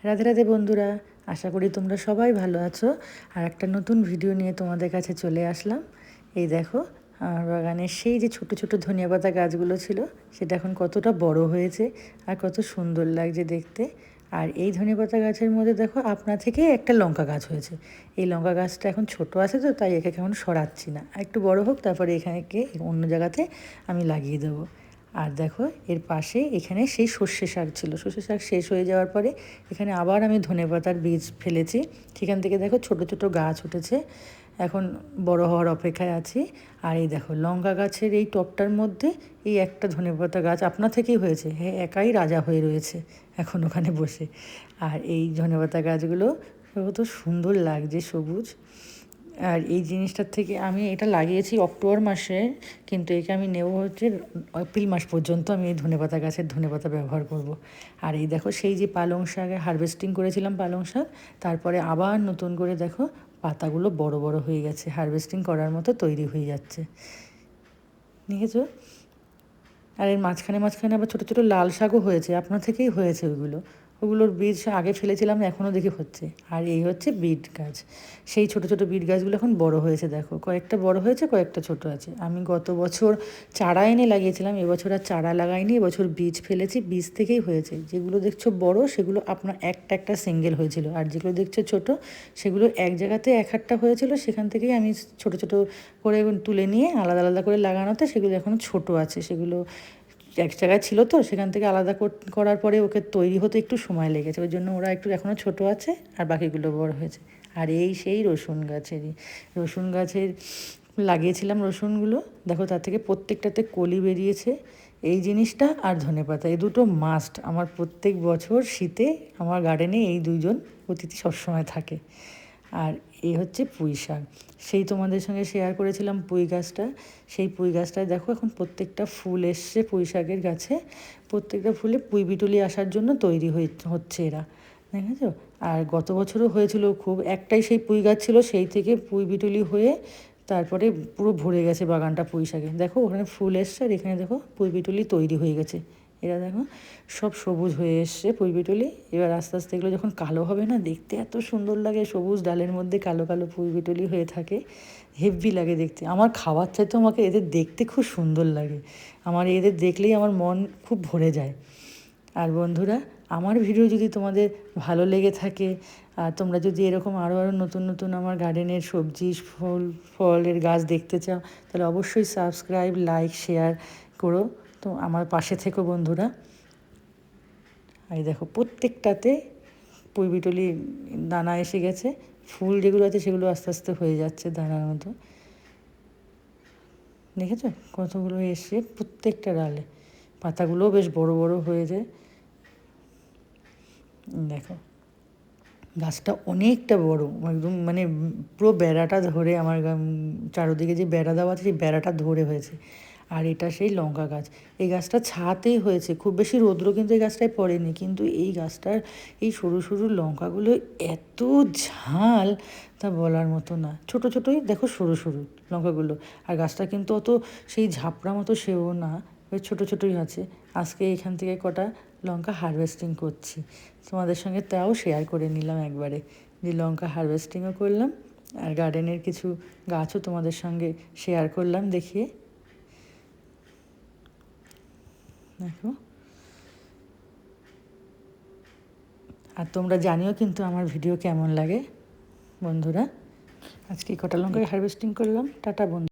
রাধে রাধে বন্ধুরা, আশা করি তোমরা সবাই ভালো আছো। আর একটা নতুন ভিডিও নিয়ে তোমাদের কাছে চলে আসলাম। এই দেখো, আমার বাগানের সেই যে ছোট ছোট ধনিয়া পাতা গাছগুলো ছিল, সেটা এখন কতটা বড় হয়েছে আর কত সুন্দর লাগছে দেখতে। আর এই ধনিয়া পাতা গাছের মধ্যে দেখো আপনা থেকেই একটা লঙ্কা গাছ হয়েছে। এই লঙ্কা গাছটা এখন ছোট আছে তো, তাই একে এখন সরাচ্ছি না, আর একটু বড় হোক, তারপরে এখানে অন্য জায়গাতে আমি লাগিয়ে দেবো। আর দেখো এর পাশে এখানে সেই সর্ষে শাক ছিল, সর্ষে শাক শেষ হয়ে যাওয়ার পরে এখানে আবার আমি ধনেপাতার বীজ ফেলেছি। সেখান থেকে দেখো ছোট ছোট গাছ উঠেছে, এখন বড় হওয়ার অপেক্ষায় আছি। আর এই দেখো লঙ্কা গাছের এই টবটার মধ্যে এই একটা ধনেপাতা গাছ আপনা থেকেই হয়েছে, হ্যাঁ একাই রাজা হয়ে রয়েছে এখন ওখানে বসে। আর এই ধনেপাতা গাছগুলো কত সুন্দর লাগছে সবুজ। আর এই জিনিসটার থেকে আমি এটা লাগিয়েছি অক্টোবর মাসে, কিন্তু একে আমি নেব হচ্ছে এপ্রিল মাস পর্যন্ত। আমি এই ধনেপাতা গাছের ধনেপাতা ব্যবহার করব। আর এই দেখো সেই যে পালং শাকে হারভেস্টিং করেছিলাম পালং শাক, তারপরে আবার নতুন করে দেখো পাতাগুলো বড় বড় হয়ে গেছে, হারভেস্টিং করার মতো তৈরি হয়ে যাচ্ছে, দেখেছো? আর এর মাঝখানে মাঝখানে আবার ছোটো ছোটো লাল শাকও হয়েছে, আপনা থেকেই হয়েছে ওগুলো। ওগুলোর বীজ আগে ফেলেছিলাম, এখনও দেখি হচ্ছে। আর এই হচ্ছে বিট গাছ, সেই ছোটো ছোটো বিট গাছগুলো এখন বড় হয়েছে, দেখো কয়েকটা বড় হয়েছে, কয়েকটা ছোট আছে। আমি গত বছর চারা এনে লাগিয়েছিলাম, এবছর আর চারা লাগাইনি, এবছর বীজ ফেলেছি, বীজ থেকেই হয়েছে। যেগুলো দেখছো বড় সেগুলো আপনার একটা একটা সিঙ্গেল হয়েছিল, আর যেগুলো দেখছো ছোট সেগুলো এক জায়গাতে এক একটা হয়েছিল, সেখান থেকেই আমি ছোটো ছোটো করে তুলে নিয়ে আলাদা আলাদা করে লাগানোতে সেগুলো এখনও ছোট আছে। সেগুলো এক জায়গায় ছিল তো, সেখান থেকে আলাদা করার পরে ওকে তৈরি হতে একটু সময় লেগেছে, ওই জন্য ওরা একটু এখনও ছোট আছে, আর বাকিগুলো বড় হয়েছে। আর এই সেই রসুন গাছের লাগিয়েছিলাম রসুনগুলো, দেখো তার থেকে প্রত্যেকটাতে কলি বেরিয়েছে। এই জিনিসটা আর ধনেপাতা, এই দুটো মাস্ট আমার প্রত্যেক বছর শীতে আমার গার্ডেনে, এই দুইজন অতিথি সবসময় থাকে। আর এই হচ্ছে পুঁই শাক, সেই তোমাদের সঙ্গে শেয়ার করেছিলাম পুঁই গাছটা। সেই পুঁই গাছটায় দেখো এখন প্রত্যেকটা ফুল এসছে পুঁই শাকের গাছে, প্রত্যেকটা ফুলে পুঁই বিটুলি আসার জন্য তৈরি হচ্ছে এরা, দেখেছো? আর গত বছরও হয়েছিল খুব, একটাই সেই পুঁই গাছ ছিল, সেই থেকে পুঁই বিটুলি হয়ে তারপরে পুরো ভরে গেছে বাগানটা পুঁই শাকে। দেখো ওখানে ফুল এসছে, আর এখানে দেখো পুঁই বিটুলি তৈরি হয়ে গেছে। এরা দেখো সব সবুজ হয়ে এসছে পুঁই বিটুলি। এবার আস্তে আস্তে এগুলো যখন কালো হবে না, দেখতে এত সুন্দর লাগে, সবুজ ডালের মধ্যে কালো কালো পুঁই বিটুলি হয়ে থাকে, হেভি লাগে দেখতে। আমার খাওয়ার চাইতেও আমাকে এদের দেখতে খুব সুন্দর লাগে, আমার এদের দেখলেই আমার মন খুব ভরে যায়। আর বন্ধুরা, আমার ভিডিও যদি তোমাদের ভালো লেগে থাকে, আর তোমরা যদি এরকম আরও আরও নতুন নতুন আমার গার্ডেনের সবজি ফলের গাছ দেখতে চাও, তাহলে অবশ্যই সাবস্ক্রাইব, লাইক, শেয়ার করো। তো আমার পাশে থেকো বন্ধুরা। এই দেখো প্রত্যেকটাতে পুঁই বিটুলি দানা এসে গেছে, ফুল যেগুলো আছে সেগুলো আস্তে আস্তে হয়ে যাচ্ছে দানার মতো, দেখেছো কতগুলো এসে প্রত্যেকটা ডালে। পাতাগুলোও বেশ বড় বড় হয়ে যায়, দেখো গাছটা অনেকটা বড়, একদম মানে পুরো বেড়াটা ধরে আমার চারোদিকে যে বেড়া দেওয়া আছে সেই বেড়াটা ধরে হয়েছে। আর এটা সেই লঙ্কা গাছ, এই গাছটা ছাতেই হয়েছে, খুব বেশি রৌদ্র কিন্তু এই গাছটায় পড়েনি, কিন্তু এই গাছটার এই সরু সরু লঙ্কাগুলো এত ঝাল তা বলার মতো না। ছোটো ছোটোই দেখো সরু সরু লঙ্কাগুলো, আর গাছটা কিন্তু অত সেই ঝাপড়া মতো সেও না, ওই ছোটো ছোটোই আছে। আজকে এখান থেকে কটা লঙ্কা হারভেস্টিং করছি, তোমাদের সঙ্গে তাও শেয়ার করে নিলাম একবারে, যে লঙ্কা হারভেস্টিংও করলাম, আর গার্ডেনের কিছু গাছও তোমাদের সঙ্গে শেয়ার করলাম দেখিয়ে, দেখো। আর তোমরা জানিও কিন্তু আমার ভিডিও কেমন লাগে বন্ধুরা। আজকে কটা লঙ্কা হারভেস্টিং করলাম। টাটা বন্ধু।